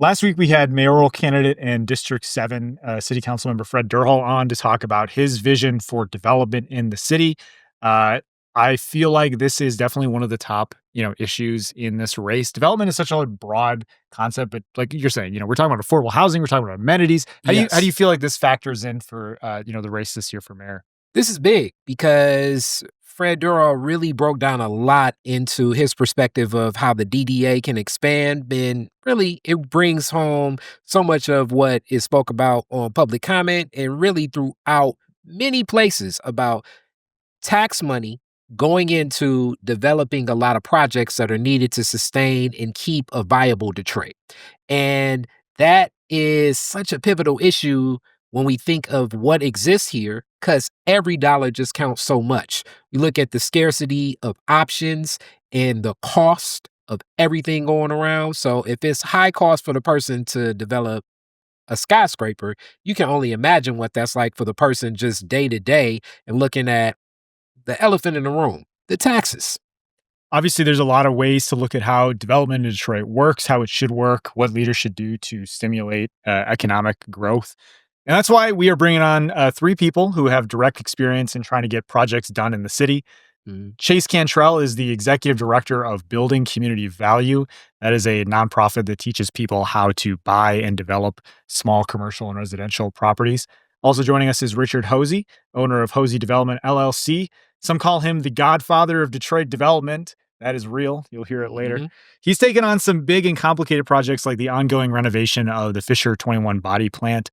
Last week, we had mayoral candidate and District 7 City Council member Fred Durhal on to talk about his vision for development in the city. Uh, I feel like this is definitely one of the top, issues in this race. Development is such a broad concept, but like you're saying, we're talking about affordable housing, we're talking about amenities. How do you Yes. feel like this factors in for the race this year for mayor? This is big because Fred Durrell really broke down a lot into his perspective of how the DDA can expand. And really, it brings home so much of what is spoke about on public comment and really throughout many places about tax money going into developing a lot of projects that are needed to sustain and keep a viable Detroit. And that is such a pivotal issue when we think of what exists here, because every dollar just counts so much. You look at the scarcity of options and the cost of everything going around. So if it's high cost for the person to develop a skyscraper, you can only imagine what that's like for the person just day to day and looking at the elephant in the room, the taxes. Obviously, there's a lot of ways to look at how development in Detroit works, how it should work, what leaders should do to stimulate economic growth. And that's why we are bringing on three people who have direct experience in trying to get projects done in the city. Mm. Chase Cantrell is the executive director of Building Community Value. That is a nonprofit that teaches people how to buy and develop small commercial and residential properties. Also joining us is Richard Hosey, owner of Hosey Development LLC. Some call him the godfather of Detroit development. That is real. You'll hear it later. Mhm. He's taken on some big and complicated projects like the ongoing renovation of the Fisher 21 body plant.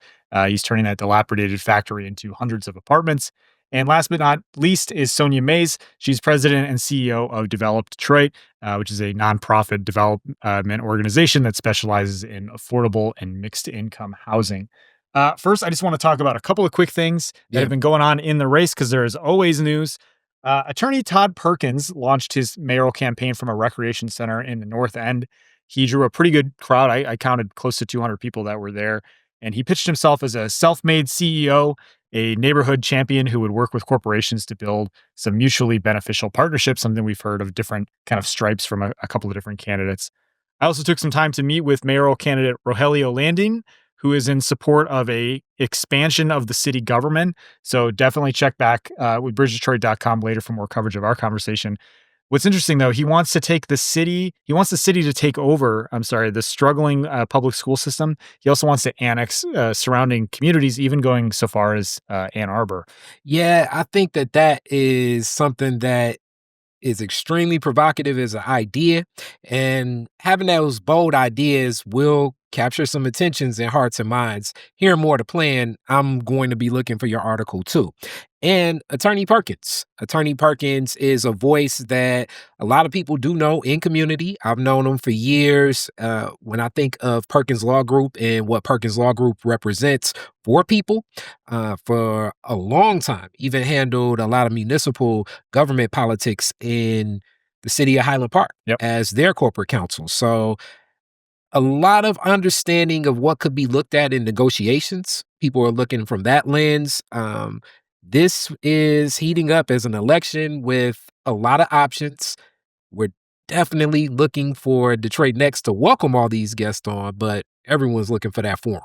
He's turning that dilapidated factory into hundreds of apartments. And last but not least is Sonia Mays. She's president and CEO of Develop Detroit, which is a nonprofit development organization that specializes in affordable and mixed income housing. First, I just want to talk about a couple of quick things that have Yeah. been going on in the race because there is always news. Attorney Todd Perkins launched his mayoral campaign from a recreation center in the North End. He drew a pretty good crowd. I counted close to 200 people that were there. And he pitched himself as a self made CEO, a neighborhood champion who would work with corporations to build some mutually beneficial partnerships, something we've heard of different kind of stripes from a couple of different candidates. I also took some time to meet with mayoral candidate Rogelio Landing, who is in support of a expansion of the city government. So definitely check back with BridgeDetroit.com later for more coverage of our conversation. What's interesting though, he wants the city to take over, the struggling public school system. He also wants to annex surrounding communities, even going so far as Ann Arbor. Yeah, I think that that is something that is extremely provocative as an idea, and having those bold ideas will capture some attentions in hearts and minds. Hearing more to plan, I'm going to be looking for your article too. And Attorney Perkins. Attorney Perkins is a voice that a lot of people do know in community. I've known him for years. When I think of Perkins Law Group and what Perkins Law Group represents for people, for a long time, even handled a lot of municipal government politics in the city of Highland Park Yep. as their corporate counsel. So a lot of understanding of what could be looked at in negotiations. People are looking from that lens. This is heating up as an election with a lot of options. We're definitely looking for Detroit Next to welcome all these guests on, but everyone's looking for that forum.